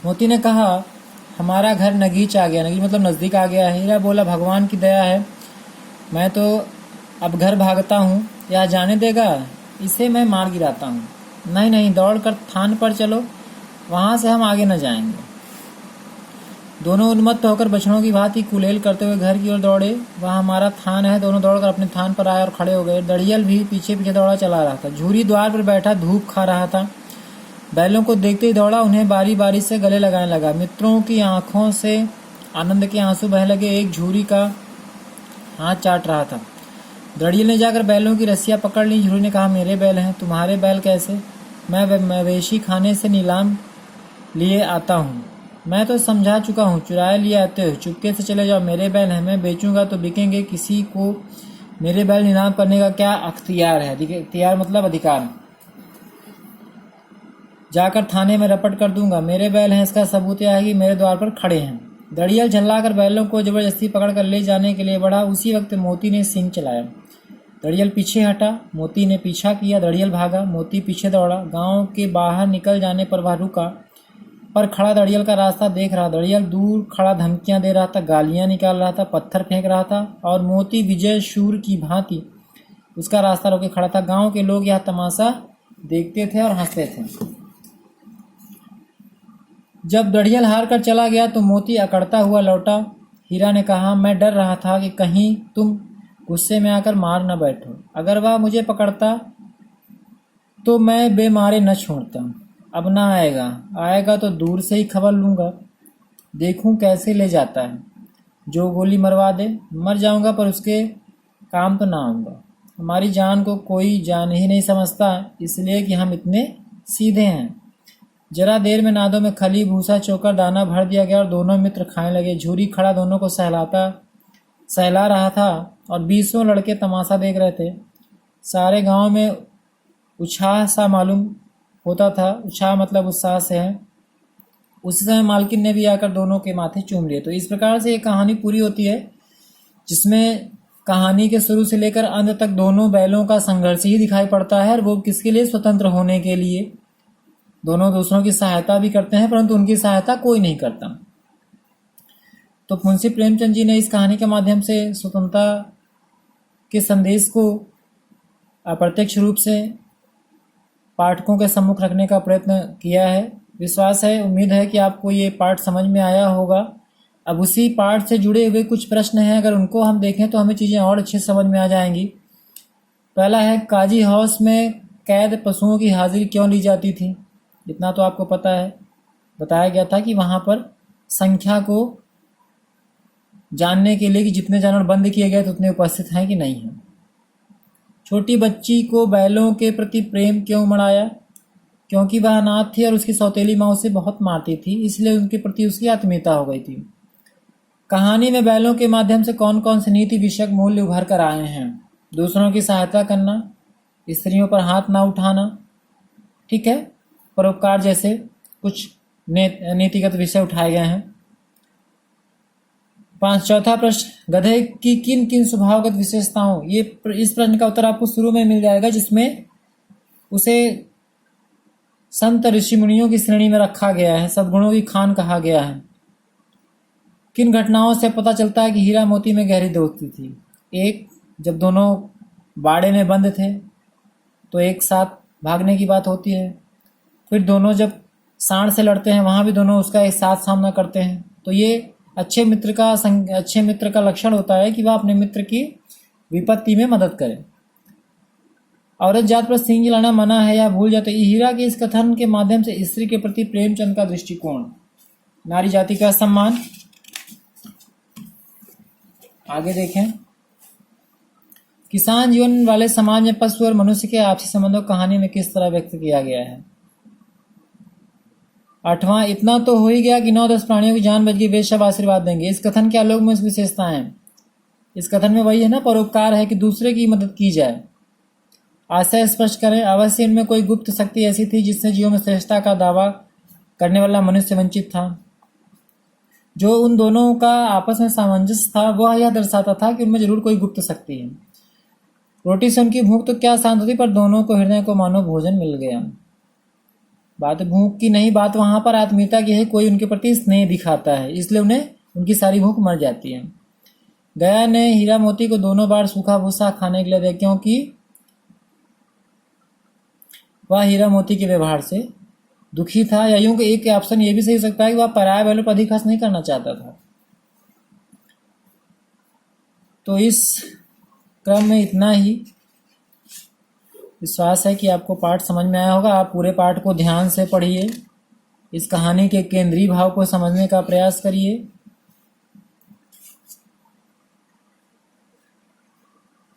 मोती ने कहा, हमारा घर नगीच आ गया। नगीच मतलब नज़दीक आ गया है। हीरा बोला, भगवान की दया है, मैं तो अब घर भागता हूँ, या जाने देगा, इसे मैं मार गिराता हूँ। नहीं नहीं, दौड़ कर थान पर चलो, वहाँ से हम आगे न जाएंगे। दोनों उन्मत्त होकर बछड़ों की भांति कुलेल करते हुए घर की ओर दौड़े। वहाँ हमारा थान है। दोनों दौड़कर अपने थान पर आए और खड़े हो गए। दड़ियल भी पीछे पीछे दौड़ा चला रहा था। झूरी द्वार पर बैठा धूप खा रहा था। बैलों को देखते ही दौड़ा, उन्हें बारी बारी से गले लगाने लगा। मित्रों की आंखों से आनंद के आंसू बह लगे। एक झूरी का हाथ चाट रहा था। दड़ियल ने जाकर बैलों की रस्सियां पकड़ ली। झूरी ने कहा, मेरे बैल हैं, तुम्हारे बैल कैसे? मैं मवेशी खाने से नीलाम लिए आता हूँ। मैं तो समझा चुका हूँ, चुराए लिए आते हो, चुपके से चले जाओ। मेरे बैल हैं, मैं बेचूंगा तो बिकेंगे। किसी को मेरे बैल नीलाम करने का क्या अख्तियार है? अख्तियार मतलब अधिकार। जाकर थाने में रपट कर दूंगा। मेरे बैल हैं, इसका सबूत यह है कि मेरे द्वार पर खड़े हैं। दड़ियल झल्लाकर बैलों को जबरदस्ती पकड़कर ले जाने के लिए बढ़ा। उसी वक्त मोती ने सींग चलाया। दड़ियल पीछे हटा, मोती ने पीछा किया। दड़ियल भागा, मोती पीछे दौड़ा। गांव के बाहर निकल जाने पर वह रुका, पर खड़ा दड़ियल का रास्ता देख रहा। दड़ियल दूर खड़ा धमकियां दे रहा था, गालियां निकाल रहा था, पत्थर फेंक रहा था, और मोती विजय शूर की भांति उसका रास्ता रोके खड़ा था। गांव के लोग यह तमाशा देखते थे और हंसते थे। जब दड़ियल हार कर चला गया तो मोती अकड़ता हुआ लौटा। हीरा ने कहा, मैं डर रहा था कि कहीं तुम गुस्से में आकर मार न बैठो। अगर वह मुझे पकड़ता तो मैं बेमारे न छोड़ता। अब ना आएगा, आएगा तो दूर से ही खबर लूँगा, देखूं कैसे ले जाता है। जो गोली मरवा दे, मर जाऊंगा, पर उसके काम तो ना आऊँगा। हमारी जान को कोई जान ही नहीं समझता, इसलिए कि हम इतने सीधे हैं। जरा देर में नादों में खली, भूसा, चोकर, दाना भर दिया गया और दोनों मित्र खाने लगे। झूरी खड़ा दोनों को सहला रहा था और 20 लड़के तमाशा देख रहे थे। सारे गांव में उत्साह सा मालूम होता था। उत्साह मतलब उत्साह से है। उसी समय मालकिन ने भी आकर दोनों के माथे चूम लिए। तो इस प्रकार से ये कहानी पूरी होती है, जिसमें कहानी के शुरू से लेकर अंत तक दोनों बैलों का संघर्ष ही दिखाई पड़ता है। और वो किसके लिए? स्वतंत्र होने के लिए। दोनों दूसरों की सहायता भी करते हैं, परंतु उनकी सहायता कोई नहीं करता। तो मुंशी प्रेमचंद जी ने इस कहानी के माध्यम से स्वतंत्रता के संदेश को अप्रत्यक्ष रूप से पाठकों के सम्मुख रखने का प्रयत्न किया है। विश्वास है, उम्मीद है कि आपको ये पाठ समझ में आया होगा। अब उसी पाठ से जुड़े हुए कुछ प्रश्न हैं, अगर उनको हम देखें तो हमें चीज़ें और अच्छे समझ में आ जाएंगी। पहला है, काजी हाउस में कैद पशुओं की हाजिरी क्यों ली जाती थी? इतना तो आपको पता है, बताया गया था कि वहाँ पर संख्या को जानने के लिए कि जितने जानवर बंद किए गए थे उतने उपस्थित हैं कि नहीं हैं। छोटी बच्ची को बैलों के प्रति प्रेम क्यों मनाया? क्योंकि वह अनाथ थी और उसकी सौतेली माँ उसे बहुत मारती थी, इसलिए उनके प्रति उसकी आत्मीयता हो गई थी। कहानी में बैलों के माध्यम से कौन कौन से नीति विषयक मूल्य उभर कर आए हैं? दूसरों की सहायता करना, स्त्रियों पर हाथ ना उठाना, ठीक है, परोपकार जैसे कुछ नीतिगत विषय उठाए गए हैं। चौथा प्रश्न, गधे की किन किन स्वभावगत विशेषताओं? इस प्रश्न का उत्तर आपको शुरू में मिल जाएगा, जिसमें उसे संत ऋषि मुनियों की श्रेणी में रखा गया है, सद्गुणों की खान कहा गया है। किन घटनाओं से पता चलता है कि हीरा मोती में गहरी दोस्ती थी? एक, जब दोनों बाड़े में बंद थे तो एक साथ भागने की बात होती है। फिर दोनों जब सांड से लड़ते हैं वहाँ भी दोनों उसका एक साथ सामना करते हैं। तो ये अच्छे मित्र का लक्षण होता है कि वह अपने मित्र की विपत्ति में मदद करे। औरत जात पर सींग जलाना मना है या भूल जाते? हीरा के इस कथन के माध्यम से स्त्री के प्रति प्रेमचंद का दृष्टिकोण, नारी जाति का सम्मान। आगे देखें, किसान जीवन वाले समाज में पशु और मनुष्य के आपसी संबंधों को कहानी में किस तरह व्यक्त किया गया है? 8वां, इतना तो हो ही गया कि 9-10 प्राणियों की जान बच गई, वे सब आशीर्वाद देंगे। इस कथन के आलोक में इस विशेषताएं हैं। इस कथन में वही है ना, परोपकार है कि दूसरे की मदद की जाए। आशय स्पष्ट करें, अवश्य इनमें कोई गुप्त शक्ति ऐसी थी जिससे जीवन में श्रेष्ठता का दावा करने वाला मनुष्य वंचित था। जो उन दोनों का आपस में सामंजस्य था वह यह दर्शाता था कि उनमें जरूर कोई गुप्त शक्ति है। रोटी से उनकी भूख तो क्या शांत होती, पर दोनों को हृदय को मानो भोजन मिल गया। बात भूख की नहीं, बात वहाँ पर आत्मीयता की है। कोई उनके प्रति स्नेह दिखाता है, इसलिए उन्हें उनकी सारी भूख मर जाती है। गया ने हीरा मोती को दोनों बार सूखा भूसा खाने के लिए दिया, क्योंकि वह हीरा मोती के व्यवहार से दुखी था। या यूं कि एक ऑप्शन ये भी सही हो सकता है कि वह पराये बैलों पर अधिक खर्च नहीं करना चाहता था। तो इस क्रम में इतना ही। विश्वास है कि आपको पाठ समझ में आया होगा। आप पूरे पाठ को ध्यान से पढ़िए, इस कहानी के केंद्रीय भाव को समझने का प्रयास करिए।